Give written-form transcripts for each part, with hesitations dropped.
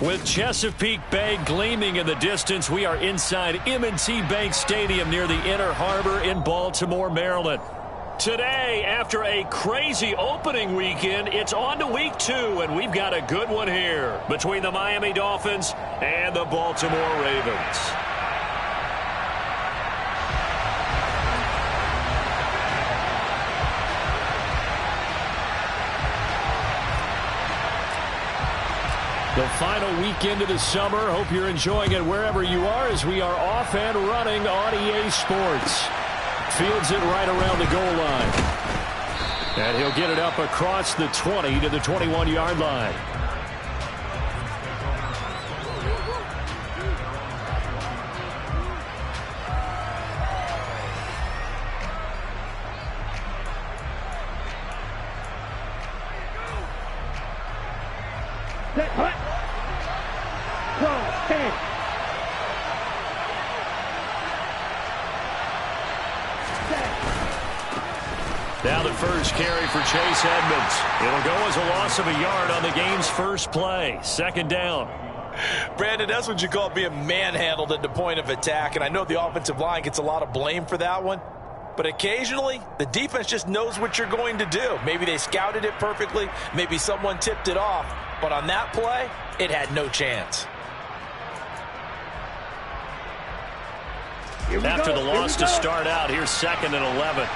With Chesapeake Bay gleaming in the distance, we are inside M&T Bank Stadium near the Inner Harbor in Baltimore, Maryland. Today, after a crazy opening weekend, it's on to week 2, and we've got a good one here between the Miami Dolphins and the Baltimore Ravens. The final weekend of the summer. Hope you're enjoying it wherever you are as we are off and running on EA Sports. Fields it right around the goal line. And he'll get it up across the 20 to the 21-yard line. Now the first carry for Chase Edmonds. It'll go as a loss of a yard on the game's first play. Second down. Brandon, that's what you call being manhandled at the point of attack. And I know the offensive line gets a lot of blame for that one. But occasionally, the defense just knows what you're going to do. Maybe they scouted it perfectly. Maybe someone tipped it off. But on that play, it had no chance. After the loss to start out, here's 2nd and 11.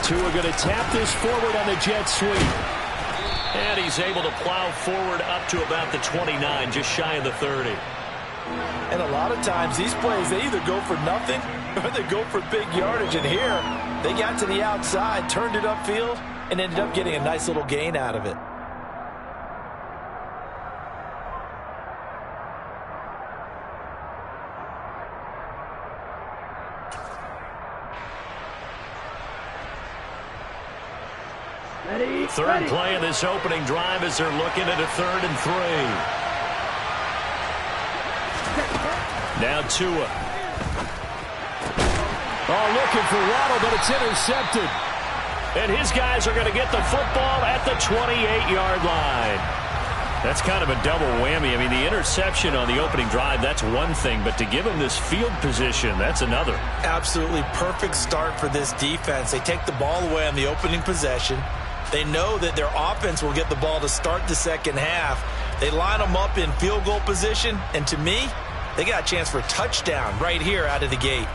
Tua going to tap this forward on the jet sweep. And he's able to plow forward up to about the 29, just shy of the 30. And a lot of times these plays, they either go for nothing or they go for big yardage. And here, they got to the outside, turned it upfield, and ended up getting a nice little gain out of it. Third play of this opening drive as they're looking at a 3rd and 3. Now Tua. Oh, looking for Waddle, but it's intercepted. And his guys are going to get the football at the 28-yard line. That's kind of a double whammy. I mean, the interception on the opening drive, that's one thing. But to give him this field position, that's another. Absolutely perfect start for this defense. They take the ball away on the opening possession. They know that their offense will get the ball to start the second half. They line them up in field goal position, and to me, they got a chance for a touchdown right here out of the gate.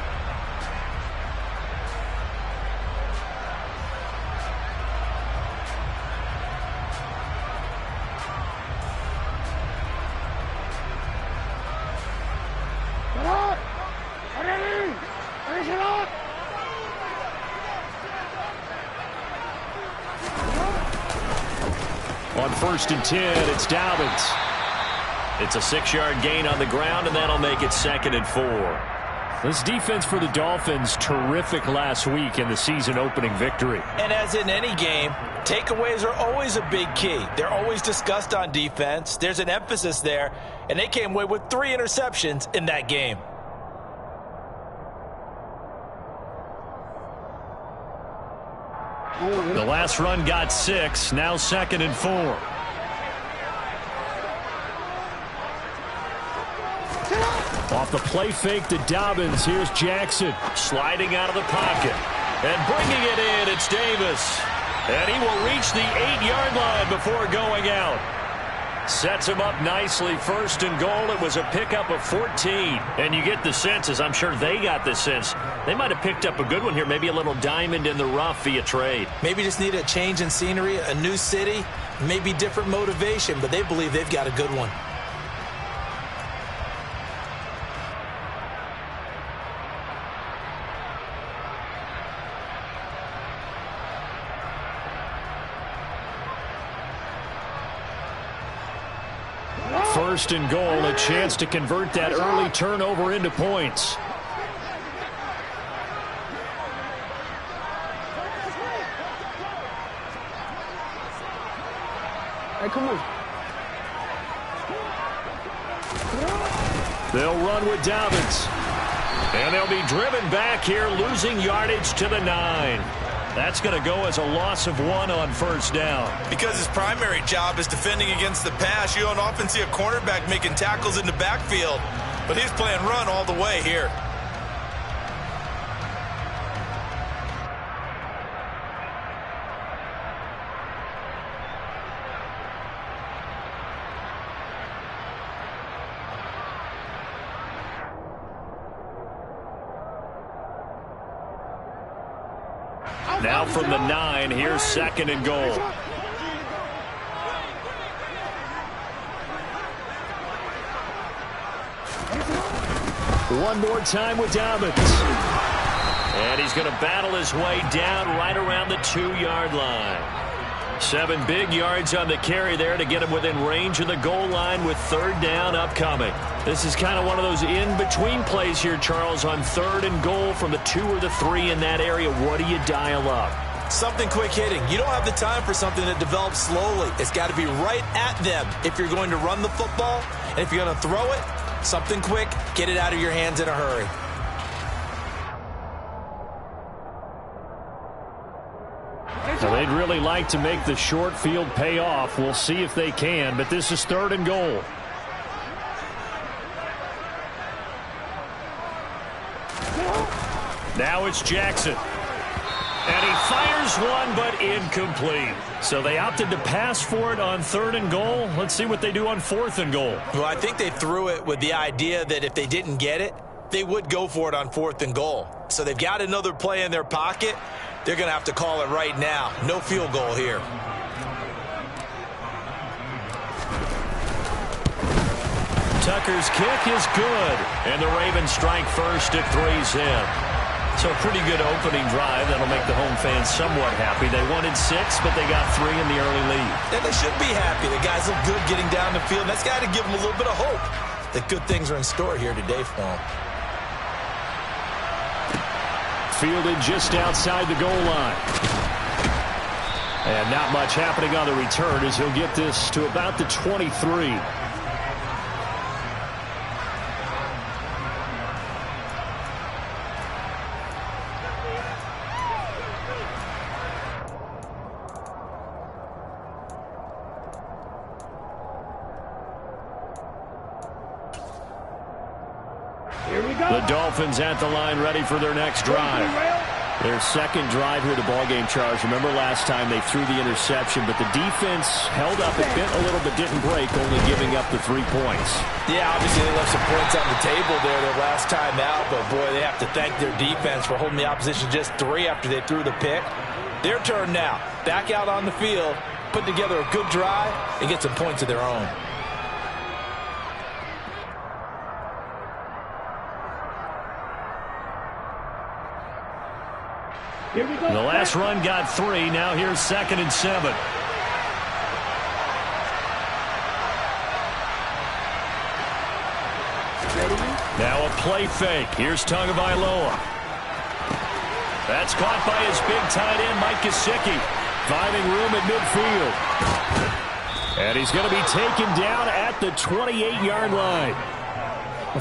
On 1st and 10, it's Dobbins. It's a 6-yard gain on the ground, and that'll make it 2nd and 4. This defense for the Dolphins, terrific last week in the season-opening victory. And as in any game, takeaways are always a big key. They're always discussed on defense. There's an emphasis there, and they came away with 3 interceptions in that game. The last run got 6, now 2nd and 4. Off the play fake to Dobbins, here's Jackson. Sliding out of the pocket. And bringing it in, it's Davis. And he will reach the 8-yard line before going out. Sets him up nicely, 1st and goal. It was a pickup of 14. And you get the sense, as I'm sure they got the sense, they might have picked up a good one here, maybe a little diamond in the rough via trade. Maybe just need a change in scenery, a new city, maybe different motivation, but they believe they've got a good one. First and goal, a chance to convert that early turnover into points. Hey, come on. They'll run with Dobbins. And they'll be driven back here, losing yardage to the 9. That's going to go as a loss of 1 on first down. Because his primary job is defending against the pass, you don't often see a cornerback making tackles in the backfield. But he's playing run all the way here. Now from the 9, here's 2nd and goal. One more time with Dobbins. And he's going to battle his way down right around the 2-yard line. 7 big yards on the carry there to get him within range of the goal line with 3rd down upcoming. This is kind of one of those in-between plays here, Charles, on 3rd and goal from the 2 or the 3 in that area. What do you dial up? Something quick hitting. You don't have the time for something that develops slowly. It's got to be right at them if you're going to run the football. And if you're going to throw it, something quick, get it out of your hands in a hurry. So they'd really like to make the short field pay off. We'll see if they can, but this is 3rd and goal. Now it's Jackson. And he fires one, but incomplete. So they opted to pass for it on 3rd and goal. Let's see what they do on 4th and goal. Well, I think they threw it with the idea that if they didn't get it, they would go for it on 4th and goal. So they've got another play in their pocket. They're going to have to call it right now. No field goal here. Tucker's kick is good. And the Ravens strike first at 3's in. So a pretty good opening drive. That'll make the home fans somewhat happy. They wanted 6, but they got 3 in the early lead. And they should be happy. The guys look good getting down the field. That's got to give them a little bit of hope that good things are in store here today for them. Fielded just outside the goal line. And not much happening on the return as he'll get this to about the 23. The Dolphins at the line ready for their next drive. Their 2nd drive here, the ballgame, Charles. Remember last time they threw the interception, but the defense held up. It bent a little but didn't break, only giving up the 3 points. Yeah, obviously they left some points on the table there their last time out, but boy, they have to thank their defense for holding the opposition just 3 after they threw the pick. Their turn now. Back out on the field, put together a good drive, and get some points of their own. The last run got 3. Now here's 2nd and 7. Now a play fake. Here's Tagovailoa. That's caught by his big tight end, Mike Gesicki. Finding room at midfield. And he's going to be taken down at the 28-yard line.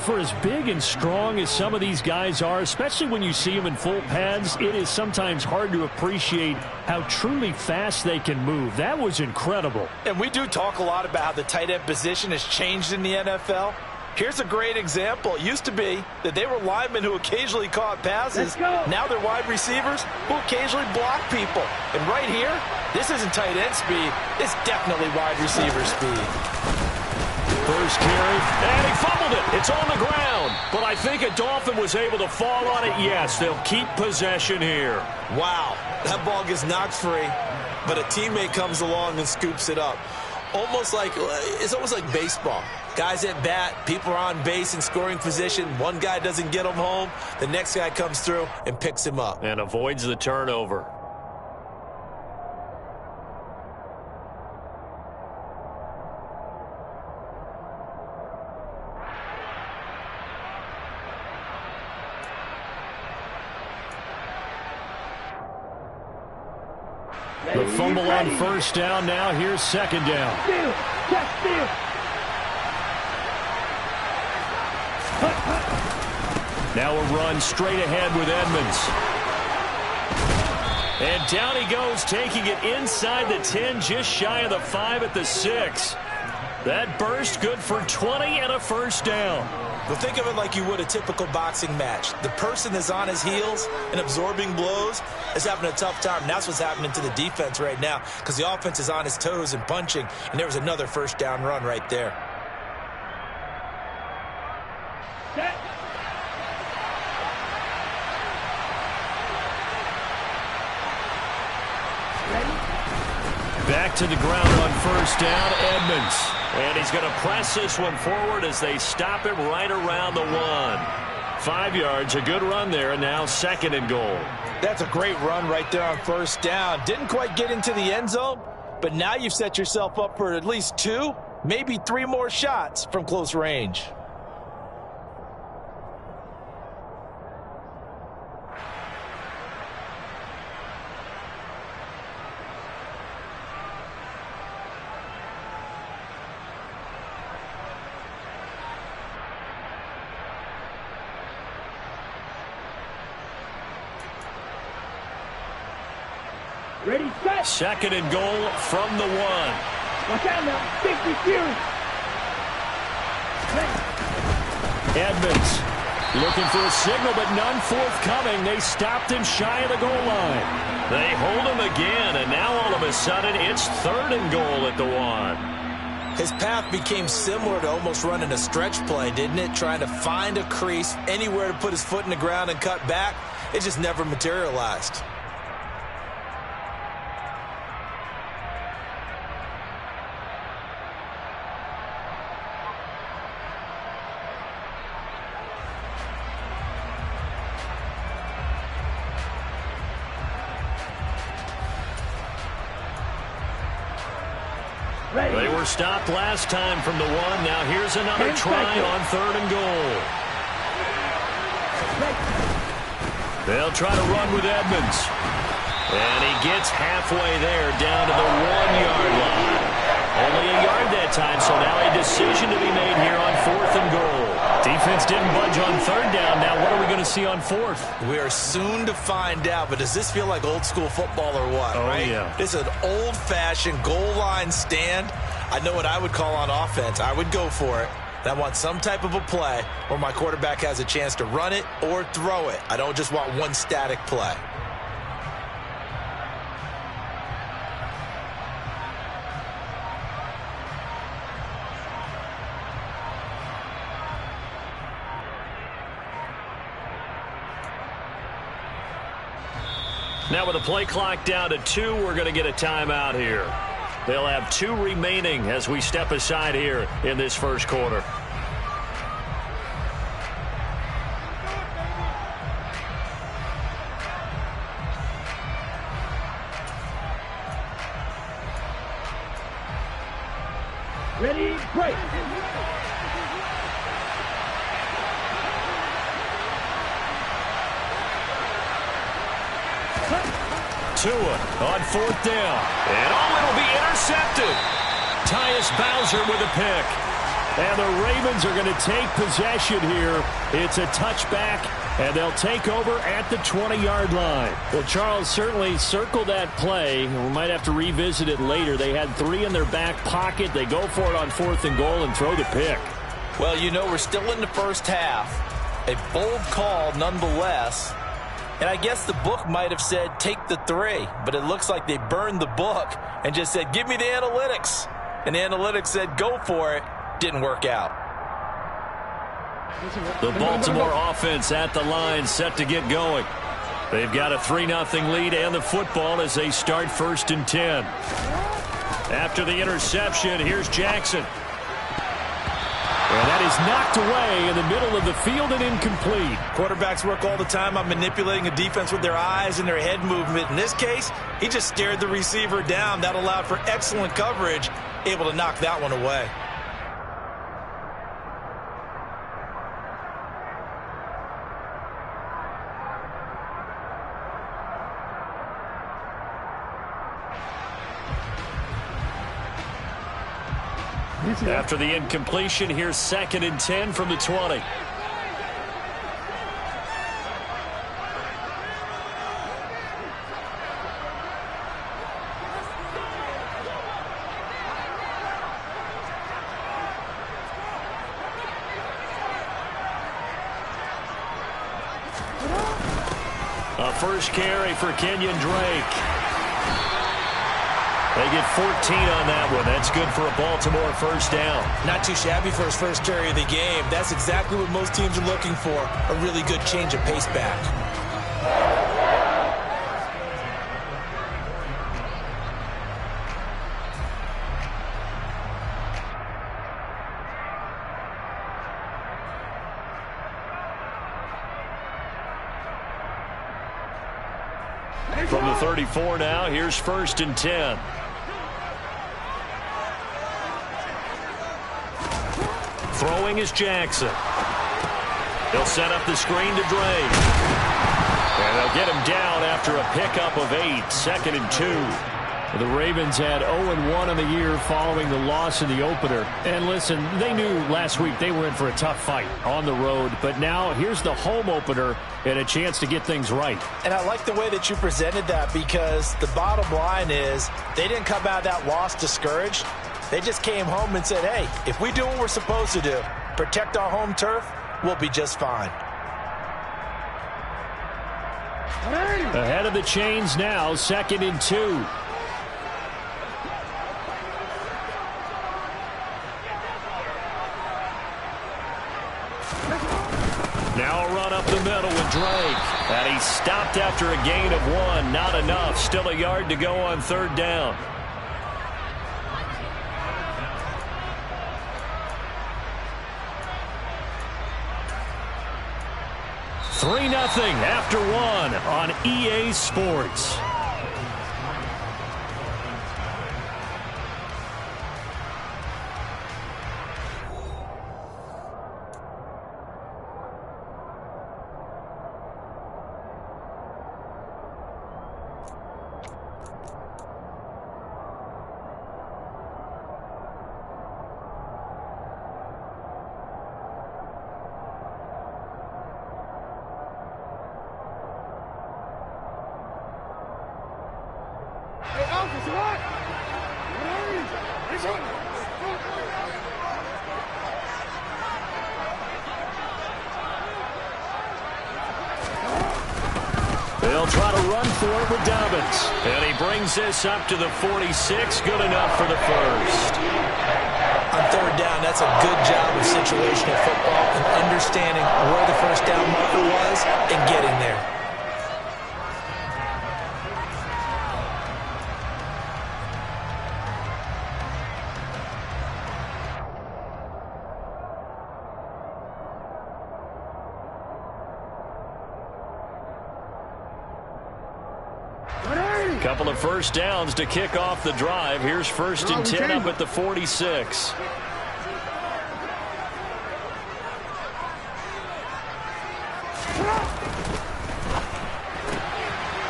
For as big and strong as some of these guys are, especially when you see them in full pads, it is sometimes hard to appreciate how truly fast they can move. That was incredible. And we do talk a lot about how the tight end position has changed in the NFL. Here's a great example. It used to be that they were linemen who occasionally caught passes. Now they're wide receivers who occasionally block people. And right here, this isn't tight end speed. It's definitely wide receiver speed. First carry, and he fumbled it. It's on the ground. But I think a Dolphin was able to fall on it. Yes, they'll keep possession here. Wow, that ball gets knocked free, but a teammate comes along and scoops it up. It's almost like baseball. Guys at bat, people are on base in scoring position. One guy doesn't get him home. The next guy comes through and picks him up. And avoids the turnover. The fumble on first down. Now here's 2nd down. Now a run straight ahead with Edmonds. And down he goes, taking it inside the 10, just shy of the 5 at the 6. That burst good for 20 and a first down. Well, think of it like you would a typical boxing match. The person that's on his heels and absorbing blows is having a tough time. And that's what's happening to the defense right now, because the offense is on his toes and punching, and there was another first down run right there. Back to the ground on first down, Edmonds. And he's going to press this one forward as they stop him right around the 1. 5 yards, a good run there, and now 2nd and goal. That's a great run right there on first down. Didn't quite get into the end zone, but now you've set yourself up for at least 2, maybe 3 more shots from close range. Ready, set. 2nd and goal from the 1. Watch out now. 50 series. Edmonds looking for a signal, but none forthcoming. They stopped him shy of the goal line. They hold him again, and now all of a sudden it's 3rd and goal at the 1. His path became similar to almost running a stretch play, didn't it? Trying to find a crease, anywhere to put his foot in the ground and cut back. It just never materialized. They were stopped last time from the 1. Now here's another try on 3rd and goal. They'll try to run with Edmonds. And he gets halfway there, down to the 1-yard line. Only a yard that time, so now a decision to be made here on 4th and goal. Defense didn't budge on 3rd down. Now what are we going to see on 4th? We are soon to find out, but does this feel like old school football or what, right? Yeah. This is an old-fashioned goal line stand. I know what I would call on offense. I would go for it. And I want some type of a play where my quarterback has a chance to run it or throw it. I don't just want one static play. Now with the play clock down to 2, we're going to get a timeout here. They'll have 2 remaining as we step aside here in this first quarter. Ready, break. Tua on 4th down. And it'll be intercepted. Tyus Bowser with a pick. And the Ravens are going to take possession here. It's a touchback, and they'll take over at the 20-yard line. Well, Charles, certainly circle that play. We might have to revisit it later. They had 3 in their back pocket. They go for it on 4th and goal and throw the pick. Well, you know, we're still in the first half. A bold call nonetheless. And I guess the book might have said take the 3, but it looks like they burned the book and just said, give me the analytics. And the analytics said, go for it. Didn't work out. The Baltimore offense at the line, set to get going. They've got a 3-0 lead and the football as they start 1st and 10. After the interception, here's Jackson. And that is knocked away in the middle of the field and incomplete. Quarterbacks work all the time on manipulating a defense with their eyes and their head movement. In this case, he just stared the receiver down. That allowed for excellent coverage, able to knock that one away. After the incompletion, here's 2nd and 10 from the 20. first carry for Kenyon Drake. They get 14 on that one. That's good for a Baltimore first down. Not too shabby for his first carry of the game. That's exactly what most teams are looking for, a really good change of pace back. From the 34 now, here's 1st and 10. Throwing is Jackson. He'll set up the screen to Drake. And they'll get him down after a pickup of 8, 2nd and 2. The Ravens had 0-1 on the year following the loss in the opener. And listen, they knew last week they were in for a tough fight on the road. But now here's the home opener and a chance to get things right. And I like the way that you presented that, because the bottom line is they didn't come out of that loss discouraged. They just came home and said, hey, if we do what we're supposed to do, protect our home turf, we'll be just fine. Ahead of the chains now, 2nd and 2. Now a run up the middle with Drake. And he stopped after a gain of 1. Not enough. Still a yard to go on 3rd down. $3-0 after 1 on EA Sports. They'll try to run for it with Dobbins. And he brings this up to the 46. Good enough for the first. On 3rd down, that's a good job of situational football and understanding where the first down marker was and getting there. Couple of first downs to kick off the drive. Here's 1st and 10 up at the 46.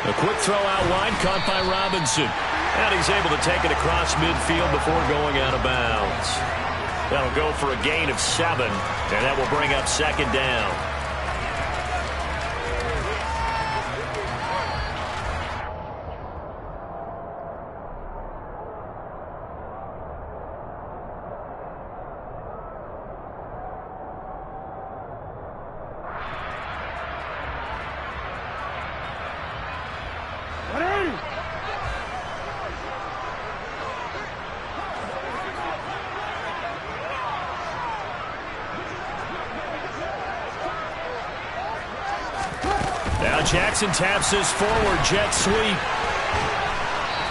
A quick throw out wide, caught by Robinson. And he's able to take it across midfield before going out of bounds. That'll go for a gain of 7, and that will bring up 2nd down. Now Jackson taps his forward jet sweep.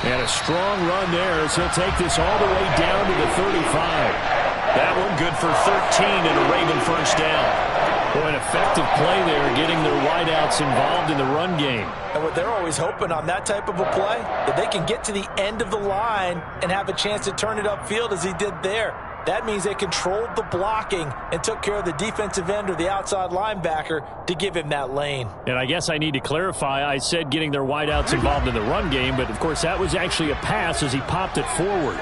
And a strong run there as he'll take this all the way down to the 35. That one good for 13 and a Raven first down. Boy, an effective play there, getting their wideouts involved in the run game. And what they're always hoping on that type of a play, that they can get to the end of the line and have a chance to turn it upfield as he did there. That means they controlled the blocking and took care of the defensive end or the outside linebacker to give him that lane. And I guess I need to clarify, I said getting their wideouts involved in the run game, but of course that was actually a pass as he popped it forward.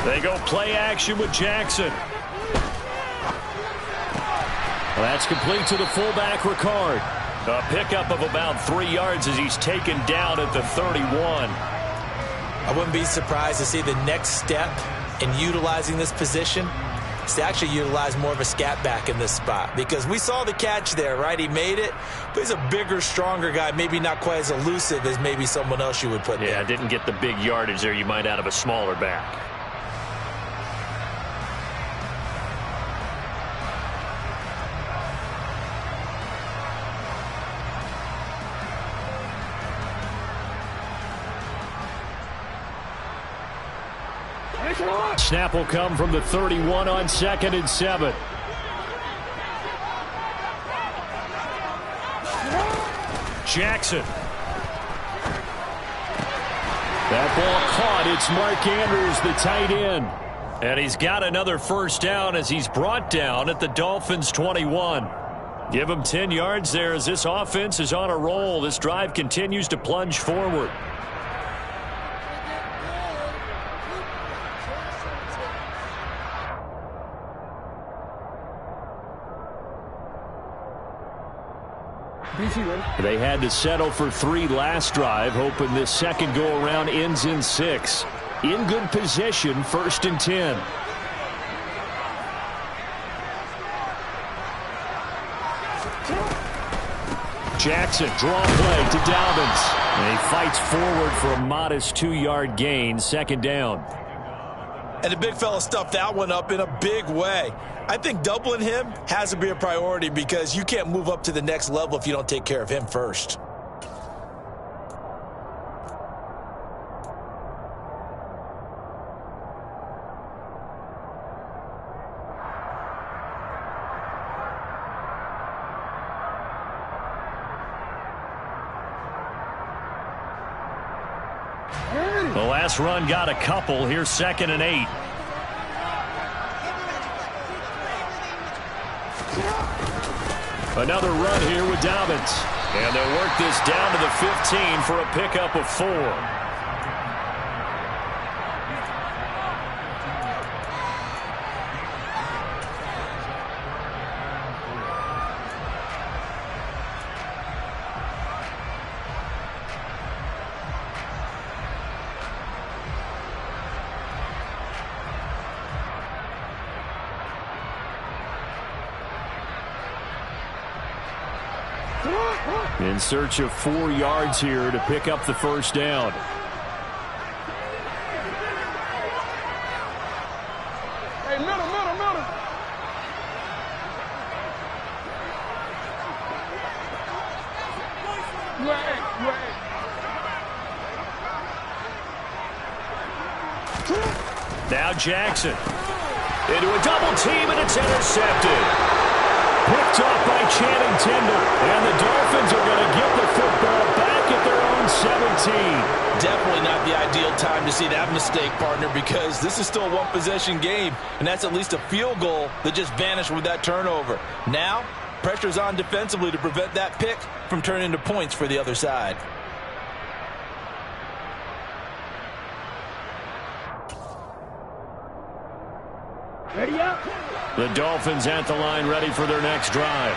They go play action with Jackson. Well, that's complete to the fullback, Ricard. A pickup of about 3 yards as he's taken down at the 31. I wouldn't be surprised to see the next step in utilizing this position is to actually utilize more of a scat back in this spot, because we saw the catch there, right? He made it, but he's a bigger, stronger guy, maybe not quite as elusive as maybe someone else you would put there. Yeah, didn't get the big yardage there you might out of a smaller back. Snap will come from the 31 on 2nd and 7. Jackson. That ball caught. It's Mark Andrews, the tight end. And he's got another first down as he's brought down at the Dolphins' 21. Give him 10 yards there as this offense is on a roll. This drive continues to plunge forward. They had to settle for 3 last drive, hoping this second go-around ends in 6. In good position, 1st and 10. Jackson, draw play to Dobbins. And he fights forward for a modest 2-yard gain, 2nd down. And the big fella stuffed that one up in a big way. I think doubling him has to be a priority, because you can't move up to the next level if you don't take care of him first. The last run got a couple. Here's 2nd and 8. Another run here with Dobbins. And they'll work this down to the 15 for a pickup of 4. In search of 4 yards here to pick up the first down. Hey, middle. Now Jackson into a double team, and it's intercepted. Picked off by Channing Tindall, and the Dolphins are going to get the football back at their own 17. Definitely not the ideal time to see that mistake, partner, because this is still a one-possession game, and that's at least a field goal that just vanished with that turnover. Now, pressure's on defensively to prevent that pick from turning into points for the other side. Ready up. The Dolphins at the line, ready for their next drive.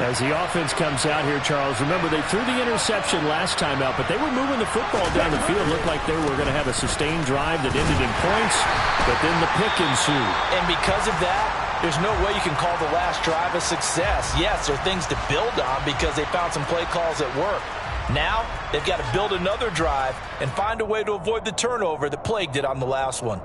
As the offense comes out here, Charles, remember they threw the interception last time out, but they were moving the football down the field. Looked like they were going to have a sustained drive that ended in points, but then the pick ensued. And because of that, there's no way you can call the last drive a success. Yes, there are things to build on because they found some play calls that work. Now, they've got to build another drive and find a way to avoid the turnover that plagued it on the last one.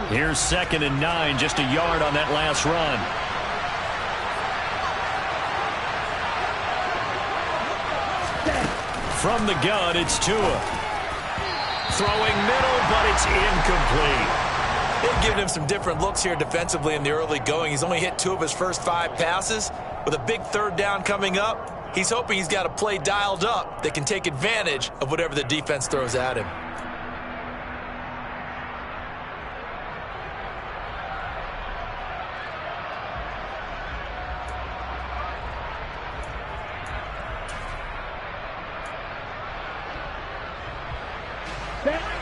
Here's 2nd and 9, just a yard on that last run. From the gun, it's Tua. Throwing middle, but it's incomplete. They've given him some different looks here defensively in the early going. He's only hit 2 of his first 5 passes. With a big 3rd down coming up, he's hoping he's got a play dialed up that can take advantage of whatever the defense throws at him.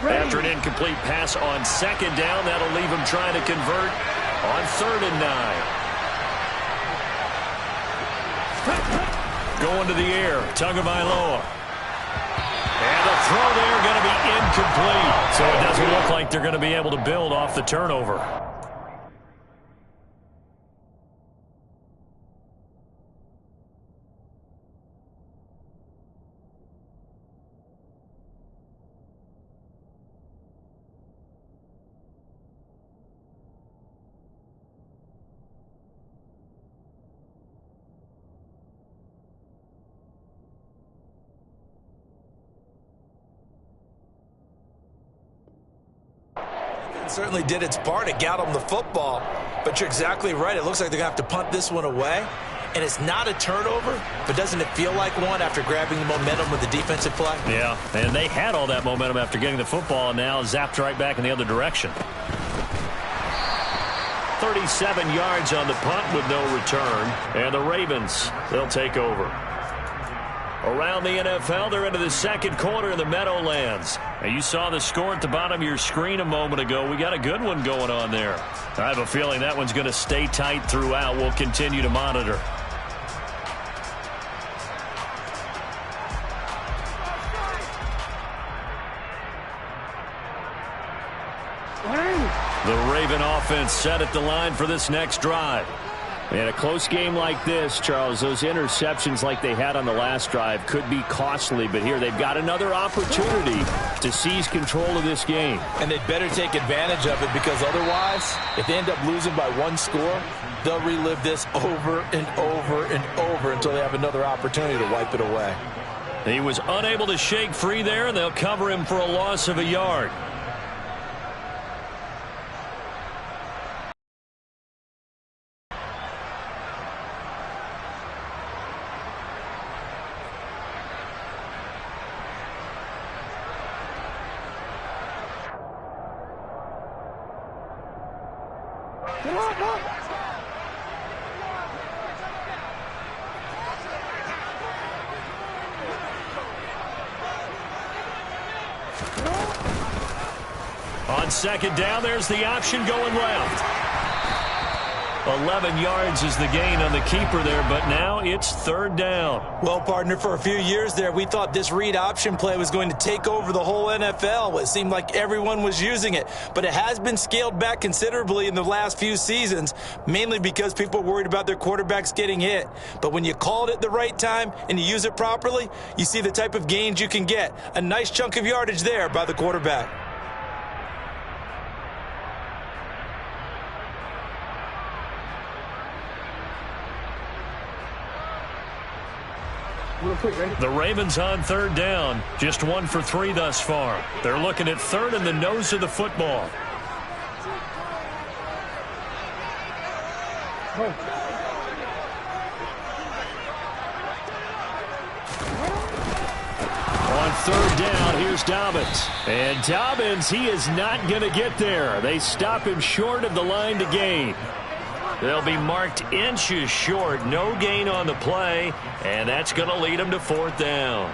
After an incomplete pass on second down, that'll leave him trying to convert on 3rd and 9. Going to the air, Tagovailoa. And the throw there going to be incomplete. So it doesn't look like they're going to be able to build off the turnover. Certainly did its part to got him the football, but you're exactly right. It looks like they're going to have to punt this one away, and it's not a turnover, but doesn't it feel like one after grabbing the momentum with the defensive play? Yeah, and they had all that momentum after getting the football, and now zapped right back in the other direction. 37 yards on the punt with no return, and the Ravens, they'll take over. Around the NFL, they're into the second quarter in the Meadowlands. And you saw the score at the bottom of your screen a moment ago. We got a good one going on there. I have a feeling that one's going to stay tight throughout. We'll continue to monitor. The Raven offense set at the line for this next drive. In a close game like this, Charles, those interceptions like they had on the last drive could be costly, but here they've got another opportunity to seize control of this game. And they'd better take advantage of it, because otherwise, if they end up losing by one score, they'll relive this over and over and over until they have another opportunity to wipe it away. He was unable to shake free there, and they'll cover him for a loss of a yard. On second down, there's the option going left. 11 yards is the gain on the keeper there, but now it's 3rd down. Well, partner, for a few years there, we thought this read option play was going to take over the whole NFL. It seemed like everyone was using it, but it has been scaled back considerably in the last few seasons, mainly because people are worried about their quarterbacks getting hit. But when you call it at the right time and you use it properly, you see the type of gains you can get. A nice chunk of yardage there by the quarterback. The Ravens on 3rd down, just 1 for 3 thus far. They're looking at 3rd and the nose of the football. On 3rd down, here's Dobbins. And Dobbins, he is not going to get there. They stop him short of the line to gain. They'll be marked inches short. No gain on the play, and that's going to lead them to 4th down.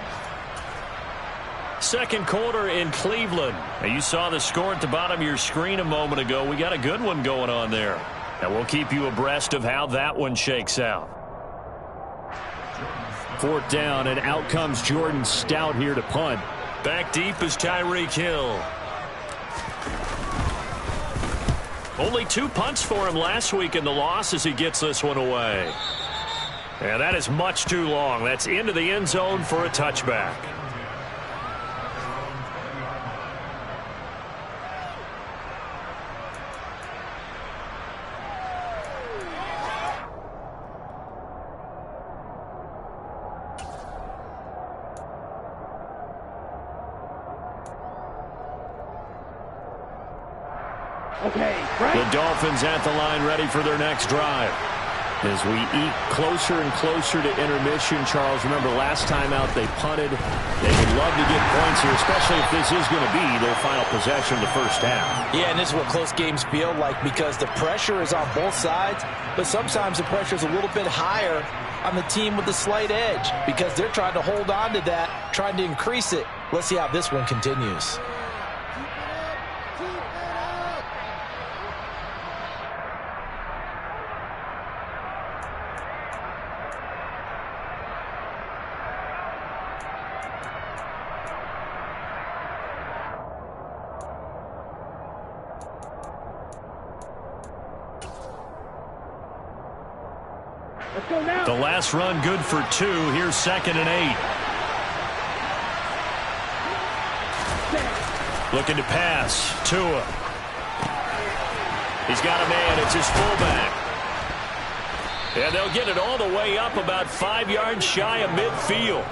Second quarter in Cleveland. Now, you saw the score at the bottom of your screen a moment ago. We got a good one going on there. And we'll keep you abreast of how that one shakes out. 4th down, and out comes Jordan Stout here to punt. Back deep is Tyreek Hill. Only 2 punts for him last week in the loss as he gets this one away. And that is much too long. That's into the end zone for a touchback. The Dolphins at the line ready for their next drive. As we eat closer and closer to intermission, Charles, remember last time out they punted. They would love to get points here, especially if this is going to be their final possession of the first half. Yeah, and this is what close games feel like, because the pressure is on both sides, but sometimes the pressure is a little bit higher on the team with the slight edge because they're trying to hold on to that, trying to increase it. Let's see how this one continues. Let's go now. The last run good for 2. Here's 2nd and 8. Looking to pass. Tua. He's got a man. It's his fullback. And they'll get it all the way up about 5 yards shy of midfield.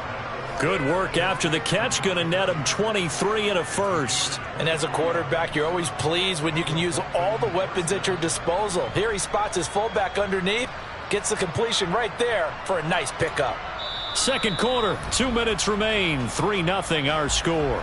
Good work after the catch. Going to net him 23 and a first. And as a quarterback, you're always pleased when you can use all the weapons at your disposal. Here he spots his fullback underneath. Gets the completion right there for a nice pickup. Second quarter. 2 minutes remain. 3-0 our score.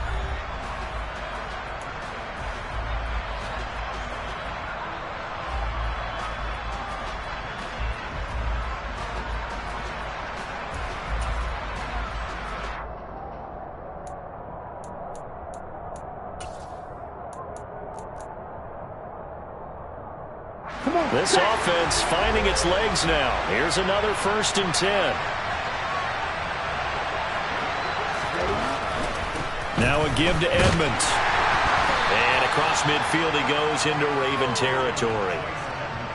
This offense finding its legs now. Here's another 1st and 10. Now a give to Edmonds. And across midfield he goes into Raven territory.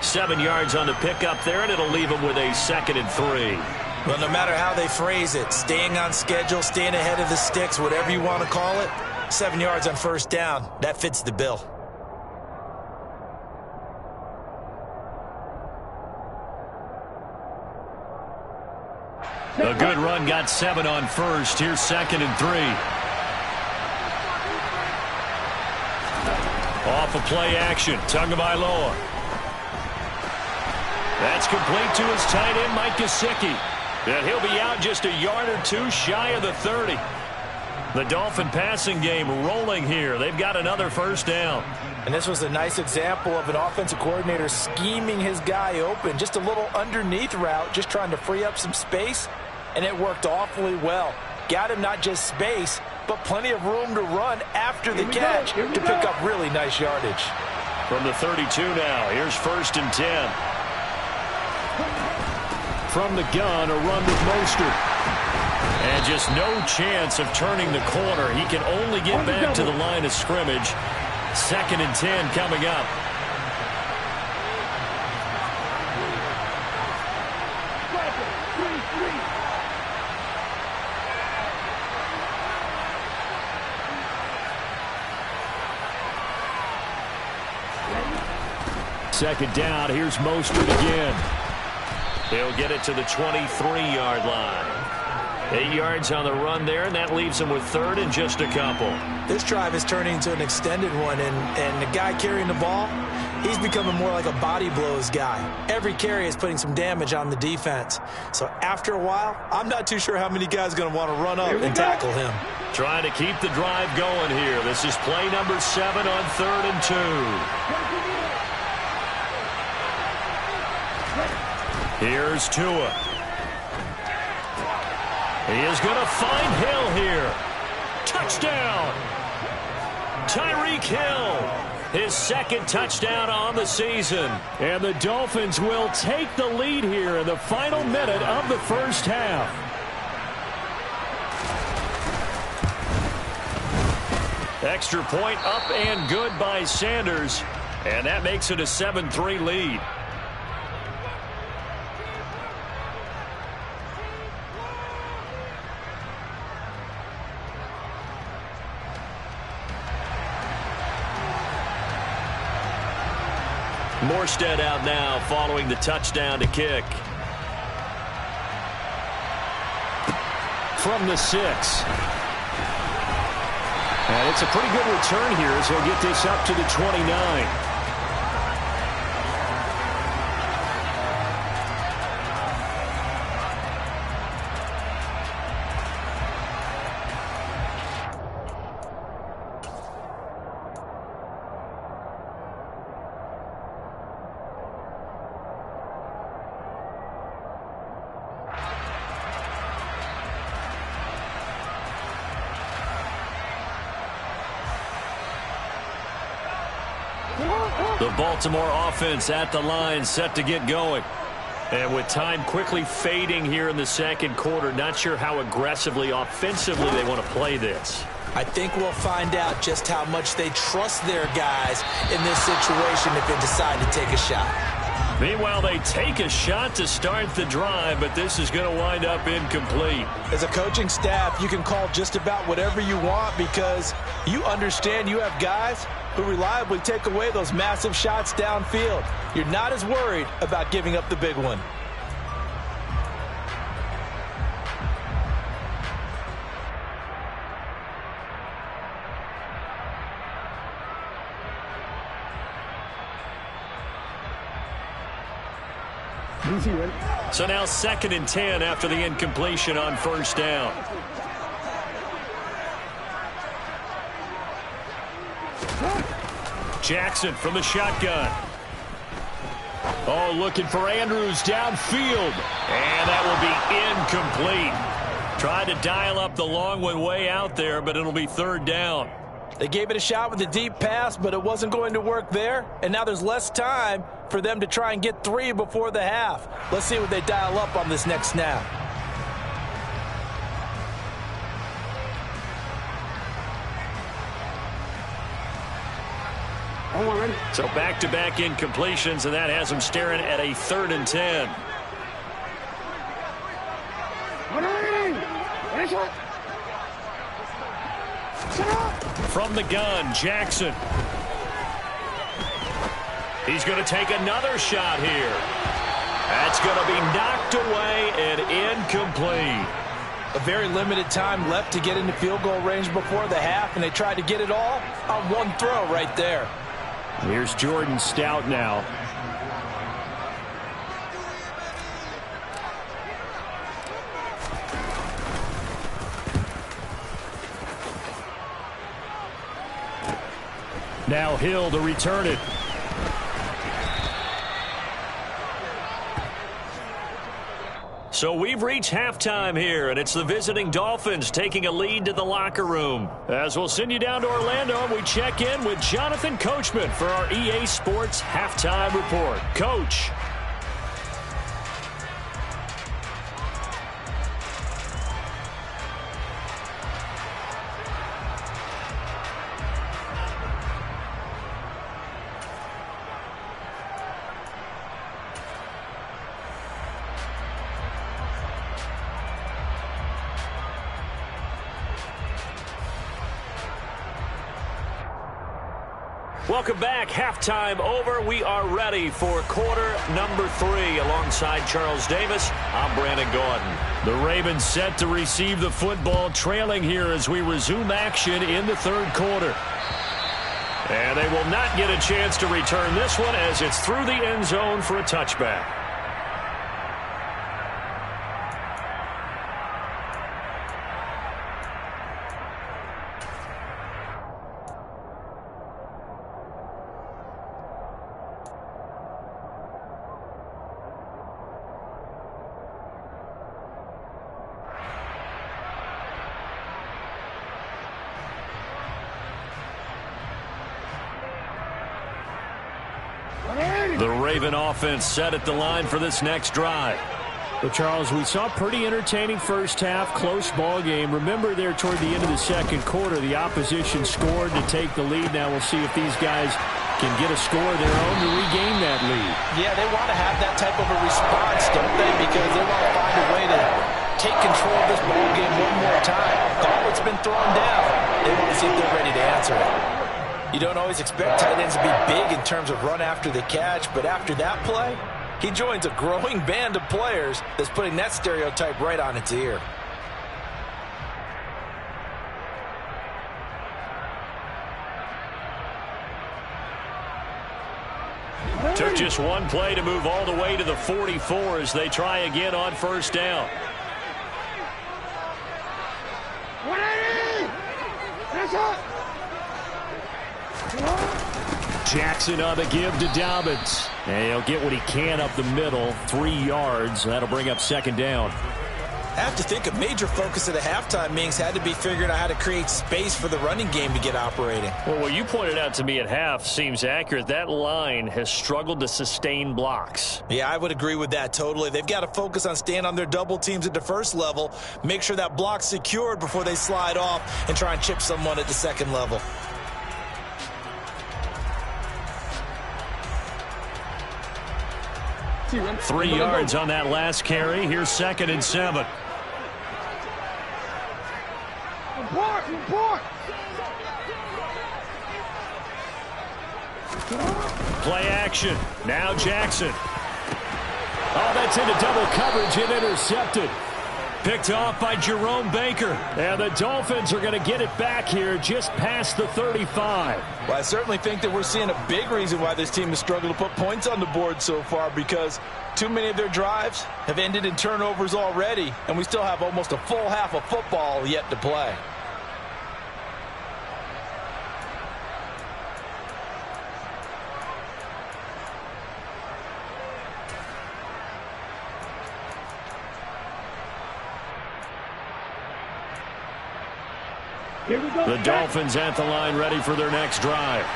7 yards on the pickup there, and it'll leave him with a 2nd and 3. Well, no matter how they phrase it, staying on schedule, staying ahead of the sticks, whatever you want to call it, 7 yards on 1st down, that fits the bill. A good run got 7 on 1st. Here's 2nd and 3. Off of play action. Tagovailoa. That's complete to his tight end, Mike Gesicki. And he'll be out just a yard or 2 shy of the 30. The Dolphin passing game rolling here. They've got another 1st down. And this was a nice example of an offensive coordinator scheming his guy open. Just a little underneath route, just trying to free up some space. And it worked awfully well. Got him not just space, but plenty of room to run after the catch to pick up really nice yardage. From the 32 now, here's 1st and 10. From the gun, a run with Mostert. And just no chance of turning the corner. He can only get back to the line of scrimmage. 2nd and 10 coming up. Second down, here's Mostert again. He'll get it to the 23-yard line. 8 yards on the run there, and that leaves him with 3rd and just a couple. This drive is turning into an extended one, and the guy carrying the ball, he's becoming more like a body blows guy. Every carry is putting some damage on the defense. So after a while, I'm not too sure how many guys are going to want to run up and tackle him. Trying to keep the drive going here. This is play number 7 on 3rd and 2. Here's Tua. He is going to find Hill here. Touchdown! Tyreek Hill, his 2nd touchdown on the season. And the Dolphins will take the lead here in the final minute of the 1st half. Extra point up and good by Sanders. And that makes it a 7-3 lead. Morstead out now following the touchdown to kick. From the 6. And it's a pretty good return here as he'll get this up to the 29. The Baltimore offense at the line, set to get going. And with time quickly fading here in the 2nd quarter, not sure how aggressively, offensively they want to play this. I think we'll find out just how much they trust their guys in this situation if they decide to take a shot. Meanwhile, they take a shot to start the drive, but this is going to wind up incomplete. As a coaching staff, you can call just about whatever you want because you understand you have guys who reliably take away those massive shots downfield. You're not as worried about giving up the big one. So now 2nd and 10 after the incompletion on first down. Jackson from the shotgun. Oh, looking for Andrews downfield. And that will be incomplete. Tried to dial up the long one way out there, but it'll be 3rd down. They gave it a shot with a deep pass, but it wasn't going to work there. And now there's less time for them to try and get 3 before the half. Let's see what they dial up on this next snap. So back-to-back incompletions, and that has them staring at a 3rd and 10. From the gun, Jackson. He's going to take another shot here. That's going to be knocked away and incomplete. A very limited time left to get into field goal range before the half, and they tried to get it all on one throw right there. Here's Jordan Stout now. Now Hill to return it. So we've reached halftime here, and it's the visiting Dolphins taking a lead to the locker room. As we'll send you down to Orlando, and we check in with Jonathan Coachman for our EA Sports Halftime Report. Coach. Welcome back. Halftime over. We are ready for quarter number 3. Alongside Charles Davis, I'm Brandon Gordon. The Ravens set to receive the football, trailing here as we resume action in the 3rd quarter. And they will not get a chance to return this one as it's through the end zone for a touchback. The Raven offense set at the line for this next drive. Well, Charles, we saw pretty entertaining first half, close ball game. Remember there toward the end of the 2nd quarter, the opposition scored to take the lead. Now we'll see if these guys can get a score of their own to regain that lead. Yeah, they want to have that type of a response, don't they? Because they want to find a way to take control of this ball game one more time. Gauntlet's been thrown down. They want to see if they're ready to answer it. You don't always expect tight ends to be big in terms of run after the catch, but after that play, he joins a growing band of players that's putting that stereotype right on its ear. Took just one play to move all the way to the 44 as they try again on first down. Jackson on the give to Dobbins. And he'll get what he can up the middle, 3 yards. That'll bring up 2nd down. I have to think a major focus of the halftime meetings had to be figuring out how to create space for the running game to get operating. Well, what you pointed out to me at half seems accurate. That line has struggled to sustain blocks. Yeah, I would agree with that totally. They've got to focus on staying on their double teams at the first level, make sure that block's secured before they slide off and try and chip someone at the second level. 3 yards on that last carry. Here's 2nd and 7. Report. Play action. Now Jackson. Oh, that's into double coverage and intercepted. Picked off by Jerome Baker. And the Dolphins are going to get it back here just past the 35. Well, I certainly think that we're seeing a big reason why this team has struggled to put points on the board so far, because too many of their drives have ended in turnovers already, and we still have almost a full half of football yet to play. Here we go. The Dolphins at the line ready for their next drive.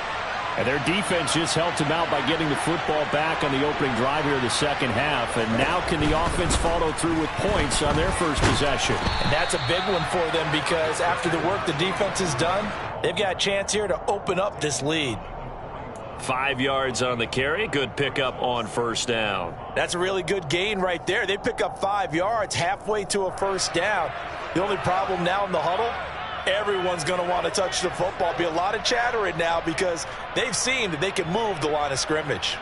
And their defense just helped them out by getting the football back on the opening drive here in the second half. And now can the offense follow through with points on their first possession? And that's a big one for them, because after the work the defense has done, they've got a chance here to open up this lead. 5 yards on the carry. Good pickup on first down. That's a really good gain right there. They pick up 5 yards halfway to a first down. The only problem now in the huddle, everyone's going to want to touch the football. Be a lot of chattering now because they've seen that they can move the line of scrimmage.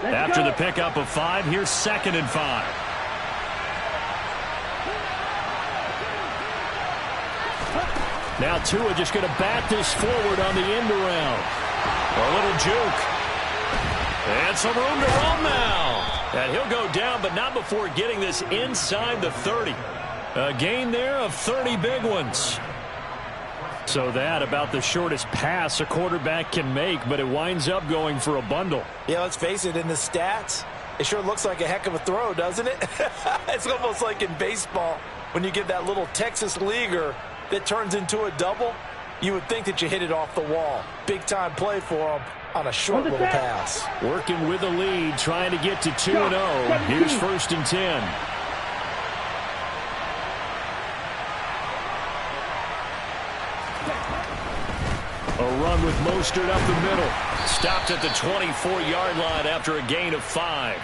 After the pickup of 5, here's 2nd and 5. Now Tua just going to bat this forward on the end around. A little juke. And some room to run now. And he'll go down, but not before getting this inside the 30. A gain there of 30 big ones. So that about the shortest pass a quarterback can make, but it winds up going for a bundle. Yeah, let's face it, in the stats, it sure looks like a heck of a throw, doesn't it? It's almost like in baseball when you get that little Texas leaguer that turns into a double. You would think that you hit it off the wall. Big time play for him on a short little pass. Working with a lead, trying to get to 2-0. Here's 1st and 10. A run with Mostert up the middle. Stopped at the 24-yard line after a gain of 5.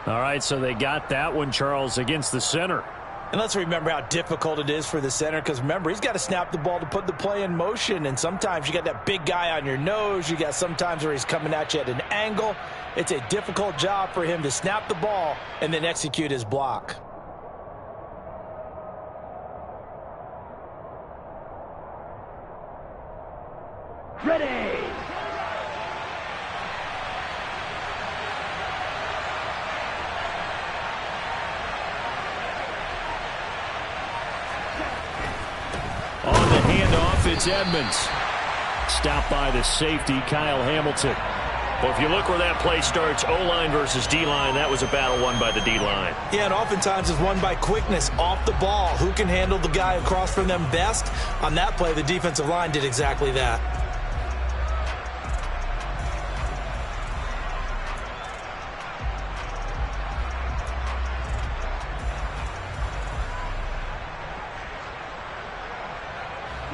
All right, so they got that one, Charles, against the center. And let's remember how difficult it is for the center, because remember, he's got to snap the ball to put the play in motion, and sometimes you got that big guy on your nose. You got sometimes where he's coming at you at an angle. It's a difficult job for him to snap the ball and then execute his block. Ready. On the handoff, it's Edmonds. Stopped by the safety, Kyle Hamilton. Well, if you look where that play starts, O-line versus D-line, that was a battle won by the D-line. Yeah, and oftentimes it's won by quickness off the ball. Who can handle the guy across from them best? On that play, the defensive line did exactly that.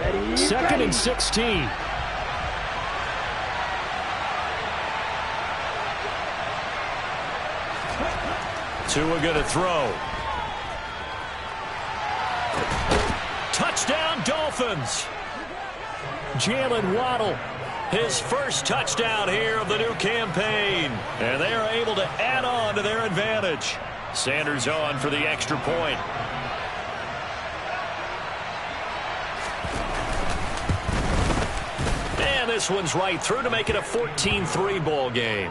Ready. 2nd and 16. Tua going to throw. Touchdown, Dolphins. Jalen Waddle, his first touchdown here of the new campaign. And they are able to add on to their advantage. Sanders on for the extra point. And this one's right through to make it a 14-3 ball game.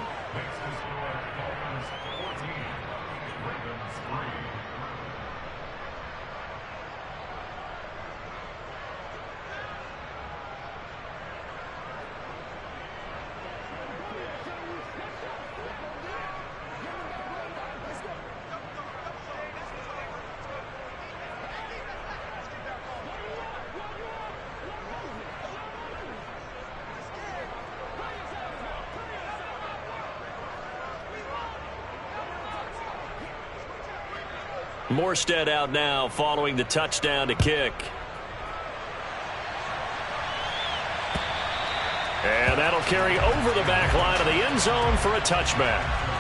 Morstead out now following the touchdown to kick. And that'll carry over the back line of the end zone for a touchback.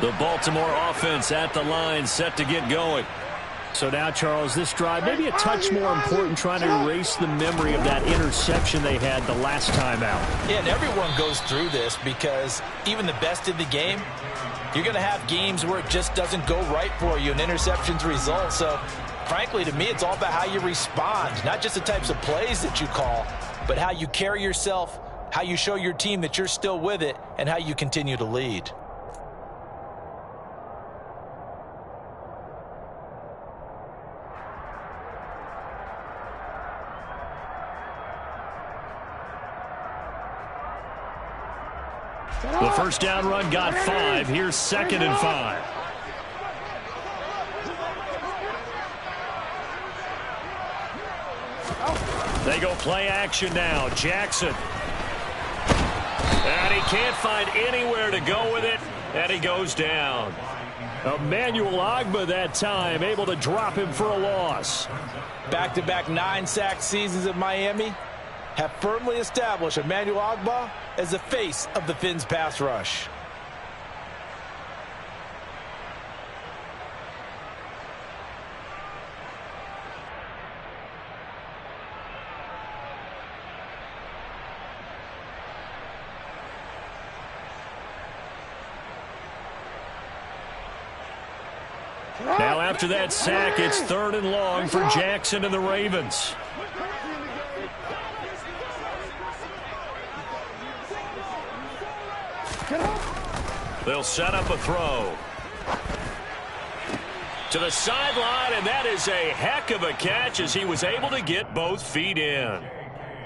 The Baltimore offense at the line, set to get going. So now, Charles, this drive maybe a touch more important, trying to erase the memory of that interception they had the last time out. Yeah, and everyone goes through this because even the best in the game, you're going to have games where it just doesn't go right for you and interceptions result. So, frankly, to me, it's all about how you respond, not just the types of plays that you call, but how you carry yourself, how you show your team that you're still with it, and how you continue to lead. The first down run got 5. Here's 2nd and 5. They go play action now. Jackson. And he can't find anywhere to go with it, and he goes down. Emmanuel Ogbah that time, able to drop him for a loss. Back-to-back 9-sack seasons at Miami have firmly established Emmanuel Ogbah as the face of the Fins pass rush. Now after that sack, it's 3rd and long for Jackson and the Ravens. They'll set up a throw. To the sideline, and that is a heck of a catch as he was able to get both feet in.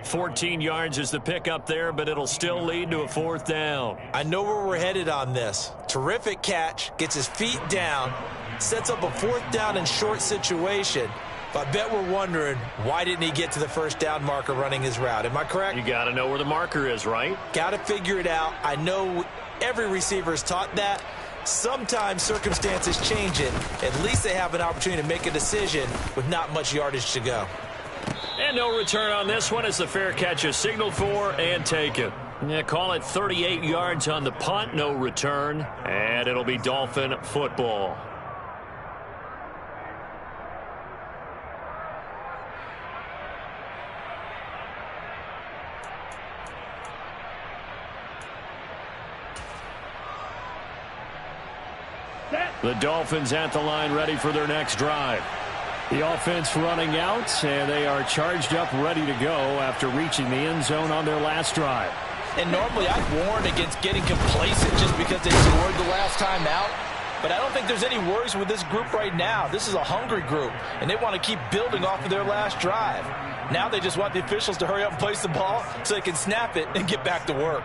14 yards is the pickup there, but it'll still lead to a 4th down. I know where we're headed on this. Terrific catch, gets his feet down, sets up a 4th down and short situation. But I bet we're wondering, why didn't he get to the first down marker running his route? Am I correct? You got to know where the marker is, right? Got to figure it out. I know every receiver is taught that. Sometimes circumstances change it. At least they have an opportunity to make a decision with not much yardage to go. And no return on this one as the fair catch is signaled for and taken. Yeah, call it 38 yards on the punt, no return. And it'll be Dolphin football. The Dolphins at the line, ready for their next drive. The offense running out, and they are charged up, ready to go after reaching the end zone on their last drive. And normally I'd warn against getting complacent just because they scored the last time out. But I don't think there's any worries with this group right now. This is a hungry group, and they want to keep building off of their last drive. Now they just want the officials to hurry up and place the ball so they can snap it and get back to work.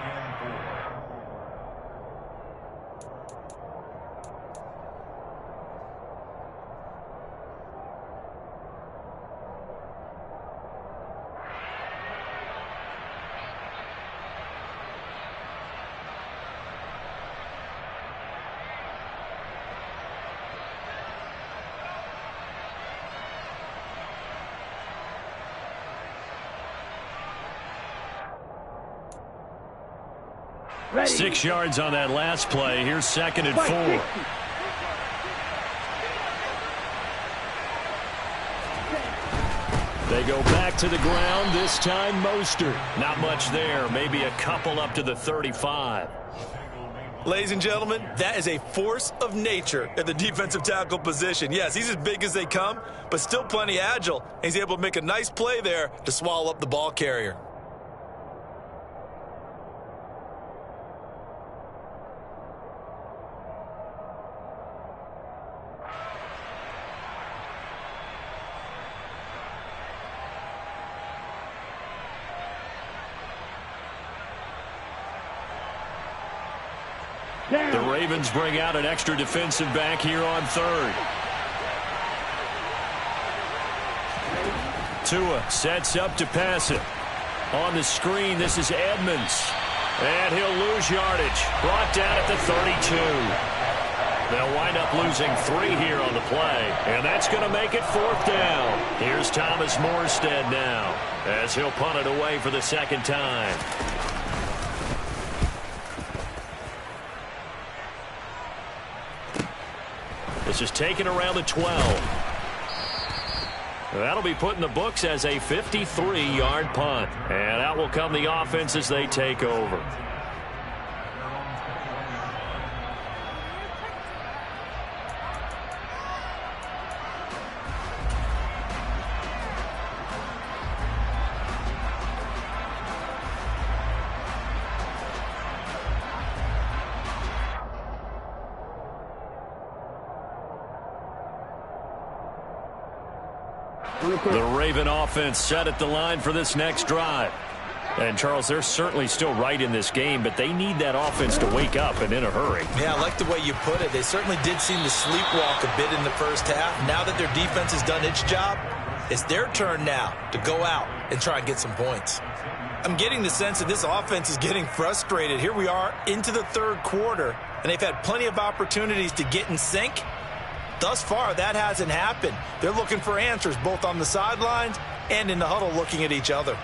Ready. 6 yards on that last play. Here's 2nd and 4. They go back to the ground, this time Mostert. Not much there, maybe a couple up to the 35. Ladies and gentlemen, that is a force of nature at the defensive tackle position. Yes, he's as big as they come, but still plenty agile. And he's able to make a nice play there to swallow up the ball carrier. down. The Ravens bring out an extra defensive back here on third. Tua sets up to pass it. On the screen, this is Edmonds. And he'll lose yardage. Brought down at the 32. They'll wind up losing 3 here on the play. And that's going to make it 4th down. Here's Thomas Morstead now, as he'll punt it away for the 2nd time. This is taken around the 12. That'll be put in the books as a 53-yard punt. And out will come the offense as they take over. The Raven offense set at the line for this next drive. And, Charles, they're certainly still right in this game, but they need that offense to wake up and in a hurry. Yeah, I like the way you put it. They certainly did seem to sleepwalk a bit in the first half. Now that their defense has done its job, it's their turn now to go out and try and get some points. I'm getting the sense that this offense is getting frustrated. Here we are into the 3rd quarter, and they've had plenty of opportunities to get in sync. Thus far, that hasn't happened. They're looking for answers both on the sidelines and in the huddle looking at each other.